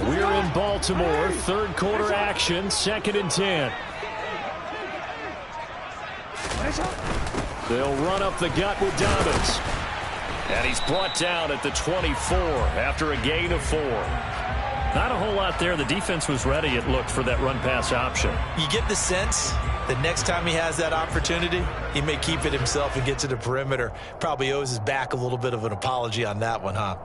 We're in Baltimore, 3rd quarter action, 2nd and 10. They'll run up the gut with Dobbins. And he's brought down at the 24 after a gain of 4. Not a whole lot there. The defense was ready, it looked, for that run-pass option. You get the sense that next time he has that opportunity, he may keep it himself and get to the perimeter. Probably owes his back a little bit of an apology on that one, huh?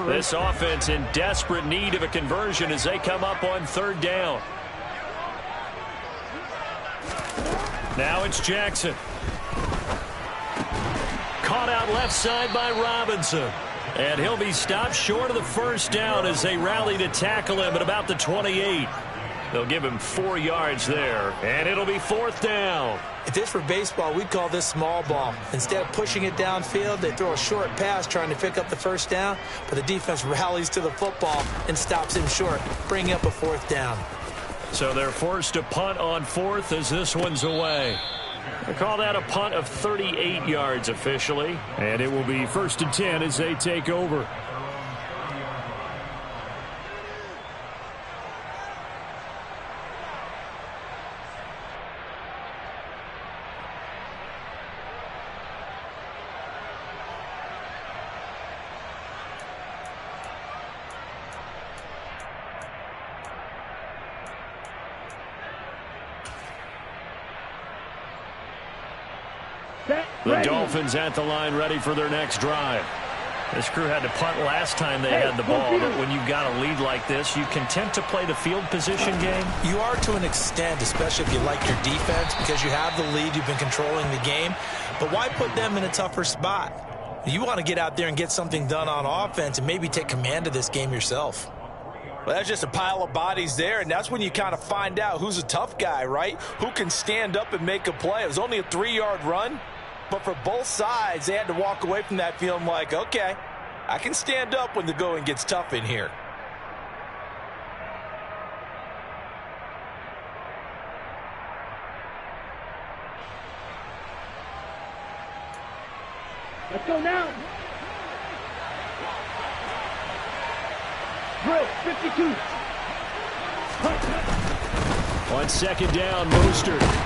This offense in desperate need of a conversion as they come up on 3rd down. Now it's Jackson. Caught out left side by Robinson. And he'll be stopped short of the 1st down as they rally to tackle him at about the 28. They'll give him 4 yards there, and it'll be 4th down. If this were baseball, we'd call this small ball. Instead of pushing it downfield, they throw a short pass trying to pick up the 1st down, but the defense rallies to the football and stops him short, bringing up a 4th down. So they're forced to punt on 4th as this one's away. They call that a punt of 38 yards officially, and it will be 1st and 10 as they take over. The Dolphins at the line ready for their next drive. This crew had to punt last time they had the ball, but when you've got a lead like this, you content to play the field position game? You are to an extent, especially if you like your defense, because you have the lead, you've been controlling the game. But why put them in a tougher spot? You want to get out there and get something done on offense and maybe take command of this game yourself. Well, that's just a pile of bodies there, and that's when you kind of find out who's a tough guy, right? Who can stand up and make a play. It was only a 3-yard run. But for both sides, they had to walk away from that feeling like, okay, I can stand up when the going gets tough in here. Let's go now. Drill 52. On 2nd down, Mostert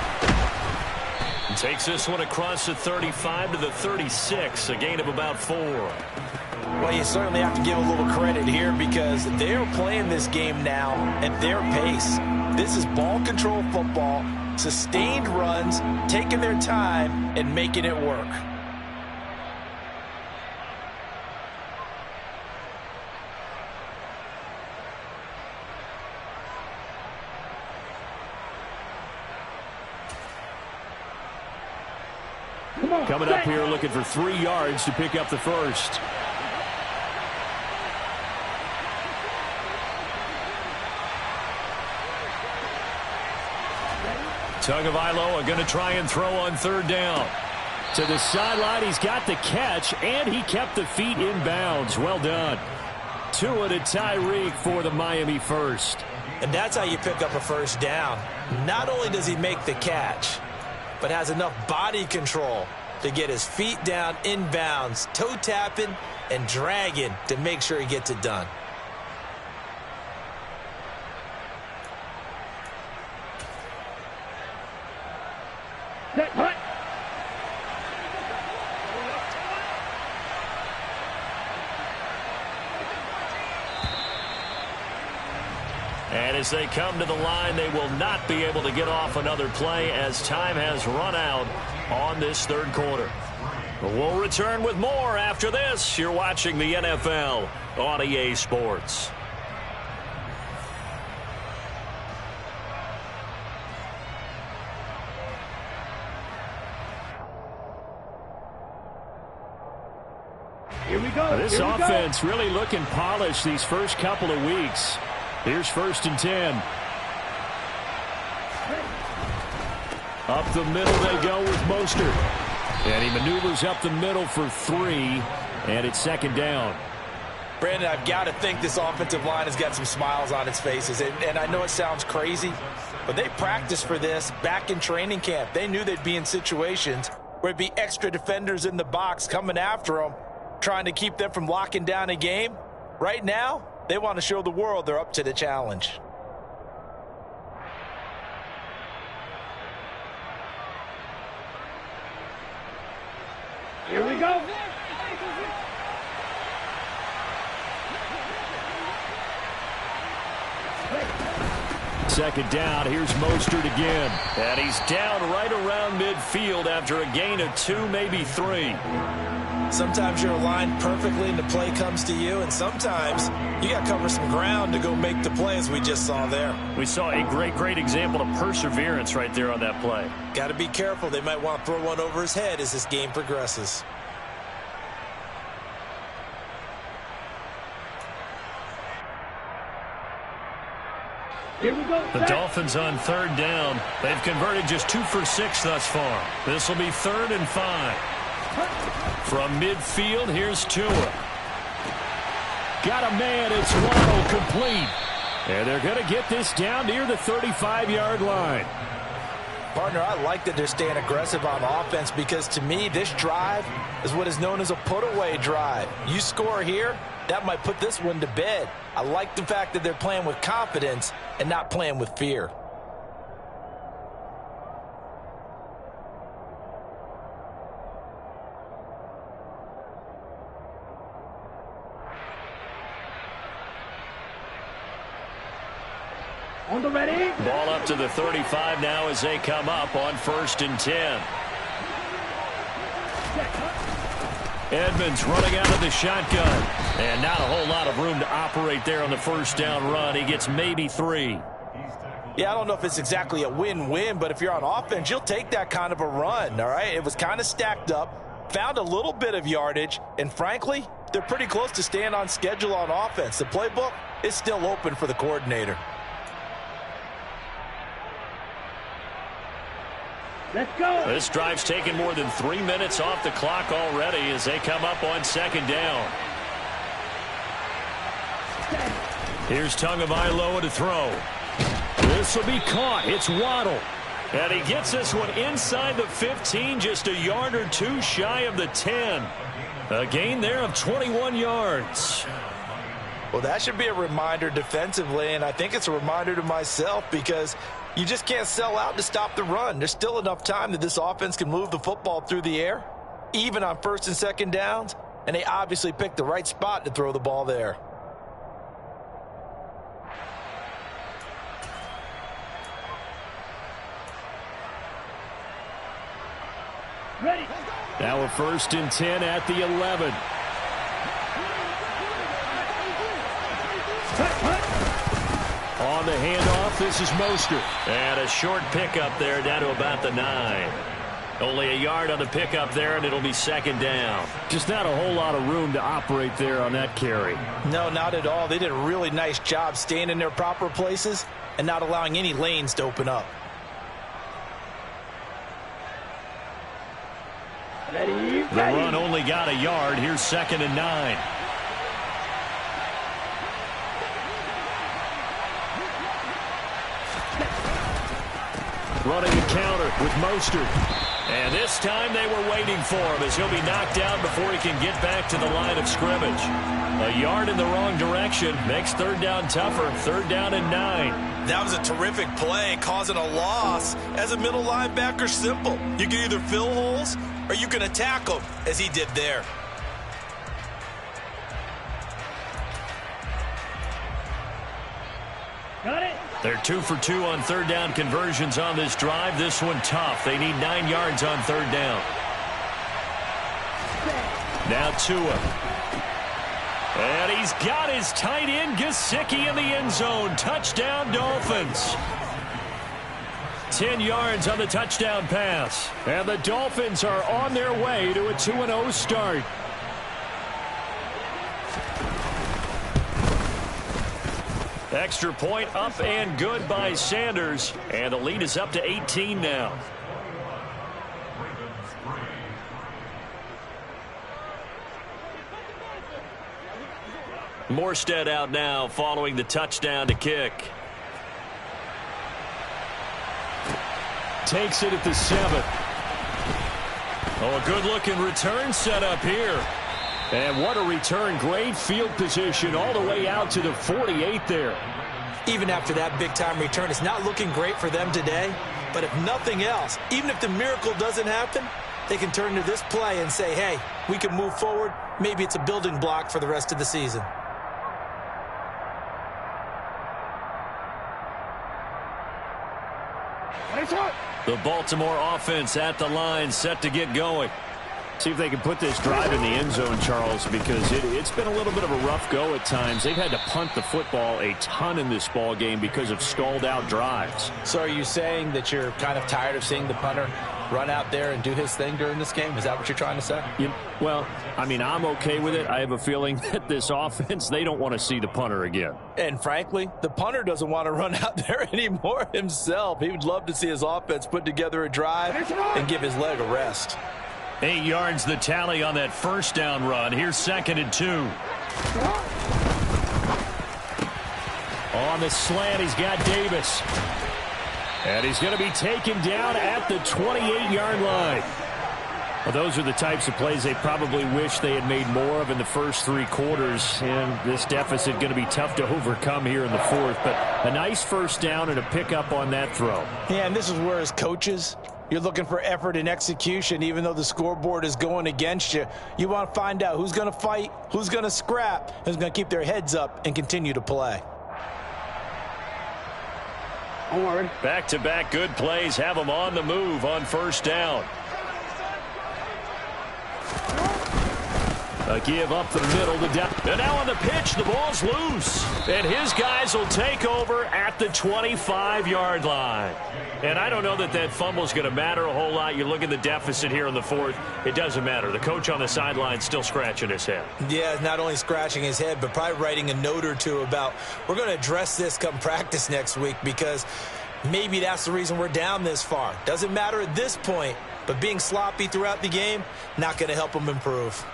takes this one across the 35 to the 36, a gain of about 4. Well, you certainly have to give a little credit here because they're playing this game now at their pace. This is ball control football, sustained runs, taking their time, and making it work. Coming up here looking for 3 yards to pick up the first. Tagovailoa going to try and throw on 3rd down. To the sideline, he's got the catch, and he kept the feet in bounds. Well done. Tua to Tyreek for the Miami first. And that's how you pick up a first down. Not only does he make the catch, but has enough body control to get his feet down in bounds, toe tapping and dragging to make sure he gets it done. And as they come to the line, they will not be able to get off another play as time has run out on this 3rd quarter. We'll return with more after this. You're watching the NFL on EA Sports. Here we go. This offense really looking polished these first couple of weeks. Here's 1st and 10. Up the middle they go with Mostert. And he maneuvers up the middle for 3. And it's 2nd down. Brandon, I've got to think this offensive line has got some smiles on its faces. And I know it sounds crazy, but they practiced for this back in training camp. They knew they'd be in situations where there'd be extra defenders in the box coming after them, trying to keep them from locking down a game. Right now, they want to show the world they're up to the challenge. Here we go. Second down. Here's Mostert again. And he's down right around midfield after a gain of 2, maybe 3. Sometimes you're aligned perfectly and the play comes to you, and sometimes you got to cover some ground to go make the play, as we just saw there. We saw a great example of perseverance right there on that play. Got to be careful. They might want to throw one over his head as this game progresses. Here we go. The Dolphins on 3rd down. They've converted just 2 for 6 thus far. This will be 3rd and 5. From midfield, here's Tua. Got a man, it's Waddle, complete. And they're going to get this down near the 35-yard line. Partner, I like that they're staying aggressive on offense because, to me, this drive is what is known as a put-away drive. You score here, that might put this one to bed. I like the fact that they're playing with confidence and not playing with fear. On the ready. Ball up to the 35 now as they come up on 1st and 10. Edmonds running out of the shotgun. And not a whole lot of room to operate there on the 1st down run. He gets maybe 3. Yeah, I don't know if it's exactly a win-win, but if you're on offense, you'll take that kind of a run, all right? It was kind of stacked up, found a little bit of yardage, and frankly, they're pretty close to staying on schedule on offense. The playbook is still open for the coordinator. Let's go. This drive's taken more than 3 minutes off the clock already as they come up on 2nd down. Here's Tagovailoa to throw. This will be caught. It's Waddle. And he gets this one inside the 15, just a yard or 2 shy of the 10. A gain there of 21 yards. Well, that should be a reminder defensively, and I think it's a reminder to myself because you just can't sell out to stop the run. There's still enough time that this offense can move the football through the air, even on 1st and 2nd downs, and they obviously picked the right spot to throw the ball there. Ready. Now a 1st and 10 at the 11. On the handoff, this is Mostert. And a short pickup there down to about the 9. Only a yard on the pickup there, and it'll be second down. Just not a whole lot of room to operate there on that carry. No, not at all. They did a really nice job staying in their proper places and not allowing any lanes to open up. Ready, The run only got a yard. Here's 2nd and 9. Running the counter with Mostert. And this time they were waiting for him as he'll be knocked down before he can get back to the line of scrimmage. A yard in the wrong direction makes 3rd down tougher. 3rd down and 9. That was a terrific play, causing a loss. As a middle linebacker, simple. You can either fill holes or you can attack them, as he did there. Got it. They're 2 for 2 on 3rd down conversions on this drive. This one tough. They need 9 yards on 3rd down. Now Tua. And he's got his tight end Gesicki in the end zone. Touchdown Dolphins. 10 yards on the touchdown pass. And the Dolphins are on their way to a 2-0 start. Extra point up and good by Sanders. And the lead is up to 18 now. Morstead out now following the touchdown to kick. Takes it at the 7. Oh, a good-looking return set up here. And what a return. Great field position all the way out to the 48 there. Even after that big-time return, it's not looking great for them today. But if nothing else, even if the miracle doesn't happen, they can turn to this play and say, hey, we can move forward. Maybe it's a building block for the rest of the season. The Baltimore offense at the line, set to get going. See if they can put this drive in the end zone, Charles, because it's been a little bit of a rough go at times. They've had to punt the football a ton in this ball game because of stalled out drives. So are you saying that you're kind of tired of seeing the punter run out there and do his thing during this game? Is that what you're trying to say? Well, I mean, I'm okay with it. I have a feeling that this offense, they don't want to see the punter again. And frankly, the punter doesn't want to run out there anymore himself. He would love to see his offense put together a drive and give his leg a rest. 8 yards the tally on that 1st down run. Here's 2nd and 2. On the slant, he's got Davis. And he's going to be taken down at the 28-yard line. Well, those are the types of plays they probably wish they had made more of in the first 3 quarters. And this deficit going to be tough to overcome here in the 4th. But a nice 1st down and a pickup on that throw. Yeah, and this is where as coaches, you're looking for effort and execution. Even though the scoreboard is going against you, you want to find out who's going to fight, who's going to scrap, who's going to keep their heads up and continue to play. Back-to-back good plays have them on the move on 1st down. A give up the middle. And now on the pitch, the ball's loose. And his guys will take over at the 25-yard line. And I don't know that that fumble is going to matter a whole lot. You look at the deficit here in the 4th. It doesn't matter. The coach on the sideline still scratching his head. Yeah, not only scratching his head, but probably writing a note or two about, we're going to address this come practice next week because maybe that's the reason we're down this far. Doesn't matter at this point, but being sloppy throughout the game, not going to help them improve.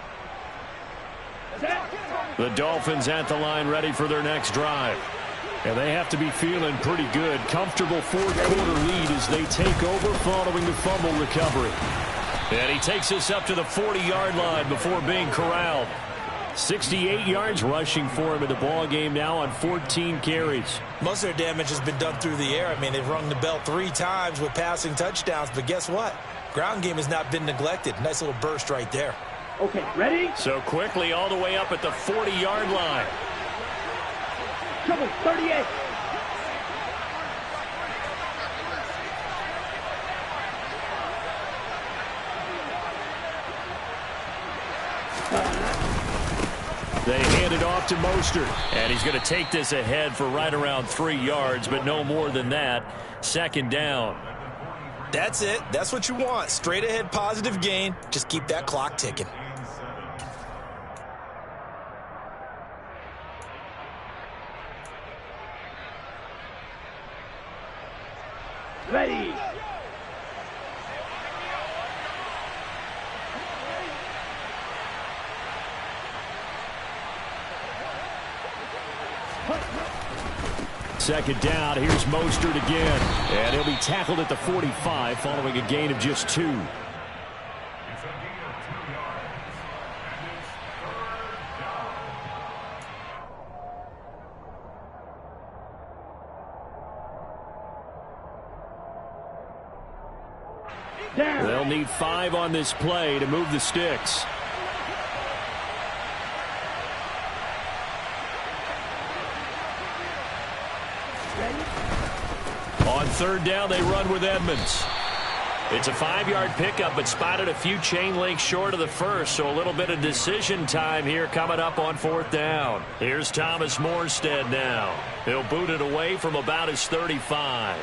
The Dolphins at the line ready for their next drive. And they have to be feeling pretty good. Comfortable 4th quarter lead as they take over following the fumble recovery. And he takes us up to the 40-yard line before being corralled. 68 yards rushing for him in the ball game now on 14 carries. Most of their damage has been done through the air. I mean, they've rung the bell 3 times with passing touchdowns, but guess what? Ground game has not been neglected. Nice little burst right there. Okay, ready? So quickly all the way up at the 40-yard line. Trouble, 38. They hand it off to Mostert. And he's going to take this ahead for right around 3 yards, but no more than that. 2nd down. That's it. That's what you want. Straight ahead positive gain. Just keep that clock ticking. Ready. Second down. Here's Mostert again. And he'll be tackled at the 45 following a gain of just 2. They'll need 5 on this play to move the sticks. On third down, they run with Edmonds. It's a 5-yard pickup, but spotted a few chain links short of the first, so a little bit of decision time here coming up on fourth down. Here's Thomas Morstead now. He'll boot it away from about his 35.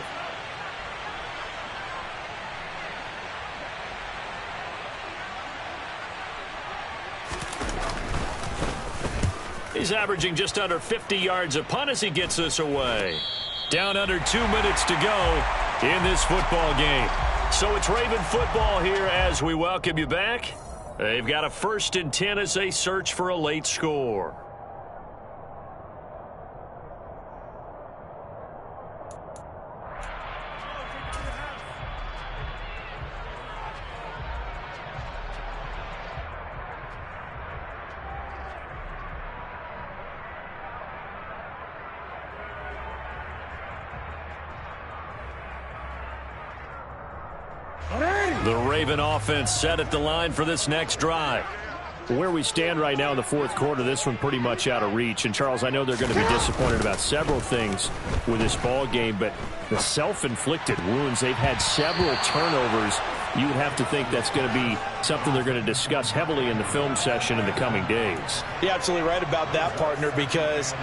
He's averaging just under 50 yards a punt as he gets this away. Down under 2 minutes to go in this football game. So it's Raven football here as we welcome you back. They've got a 1st and 10 as they search for a late score. The Raven offense set at the line for this next drive. Where we stand right now in the fourth quarter, this one pretty much out of reach. And, Charles, I know they're going to be disappointed about several things with this ball game, but the self-inflicted wounds, they've had several turnovers. You would have to think that's going to be something they're going to discuss heavily in the film session in the coming days. You're absolutely right about that, partner, because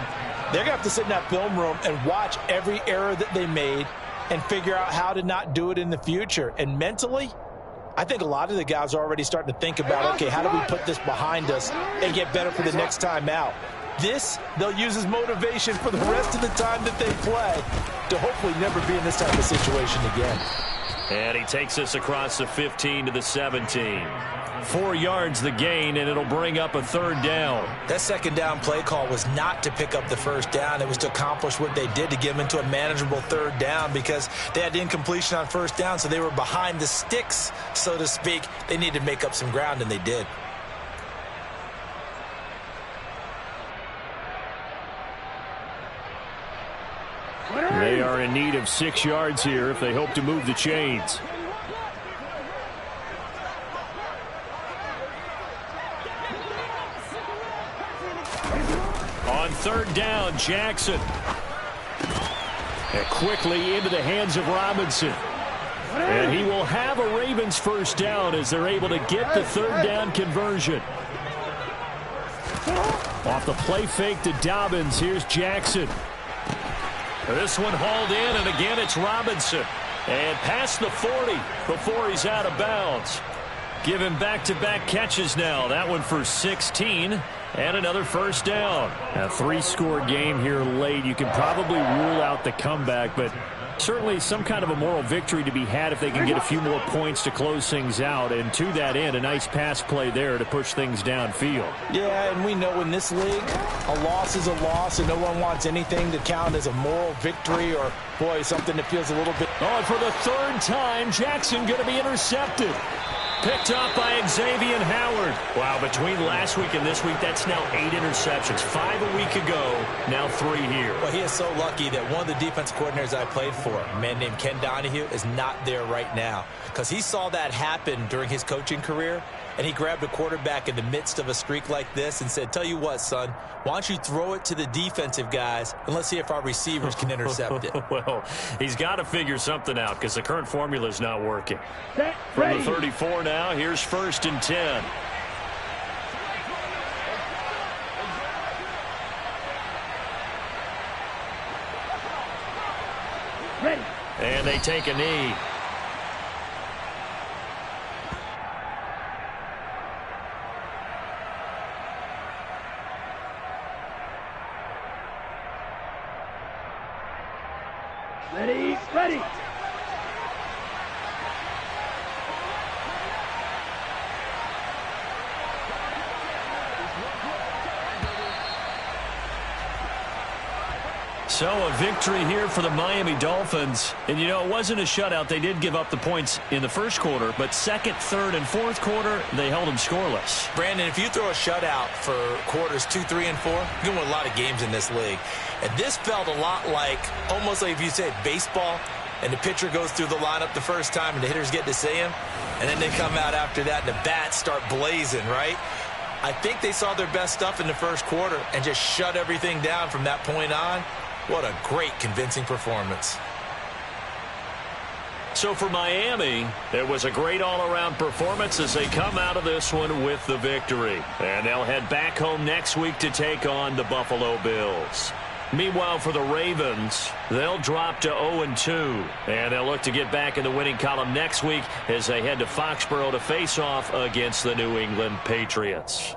they're going to have to sit in that film room and watch every error that they made and figure out how to not do it in the future. And mentally, I think a lot of the guys are already starting to think about, okay, how do we put this behind us and get better for the next time out? This, they'll use as motivation for the rest of the time that they play to hopefully never be in this type of situation again. And he takes us across the 15 to the 17. 4 yards the gain, and it'll bring up a third down. That second down play call was not to pick up the first down. It was to accomplish what they did to get them into a manageable third down because they had incompletion on first down, so they were behind the sticks, so to speak. They needed to make up some ground, and they did. They are in need of 6 yards here if they hope to move the chains. On third down, Jackson. And quickly into the hands of Robinson. And he will have a Ravens first down as they're able to get the third down conversion. Off the play fake to Dobbins, here's Jackson. This one hauled in, and again it's Robinson. And past the 40 before he's out of bounds. Give him back-to-back catches now. That one for 16 and another first down. A 3-score game here late. You can probably rule out the comeback, but certainly some kind of a moral victory to be had if they can get a few more points to close things out. And to that end, a nice pass play there to push things downfield. Yeah, and we know in this league, a loss is a loss, and no one wants anything to count as a moral victory or, boy, something that feels a little bit... Oh, and for the third time, Jackson going to be intercepted. Picked up by Xavier Howard. Wow, between last week and this week, that's now 8 interceptions. 5 a week ago, now 3 here. Well, he is so lucky that one of the defense coordinators I played for, a man named Ken Donahue, is not there right now. Because he saw that happen during his coaching career, and he grabbed a quarterback in the midst of a streak like this and said, tell you what, son, why don't you throw it to the defensive guys, and let's see if our receivers can intercept it. Well, he's got to figure something out because the current formula is not working. Set, From ready. the 34 now, here's 1st and 10. Ready. And they take a knee. Ready? Ready! So a victory here for the Miami Dolphins. And, you know, it wasn't a shutout. They did give up the points in the first quarter, but second, third, and fourth quarter, they held them scoreless. Brandon, if you throw a shutout for quarters 2, 3, and 4, you're going to win a lot of games in this league. And this felt a lot like, almost like if you said baseball, and the pitcher goes through the lineup the first time, and the hitters get to see him, and then they come out after that, and the bats start blazing, right? I think they saw their best stuff in the first quarter and just shut everything down from that point on. What a great, convincing performance. So for Miami, it was a great all-around performance as they come out of this one with the victory. And they'll head back home next week to take on the Buffalo Bills. Meanwhile, for the Ravens, they'll drop to 0-2. And they'll look to get back in the winning column next week as they head to Foxborough to face off against the New England Patriots.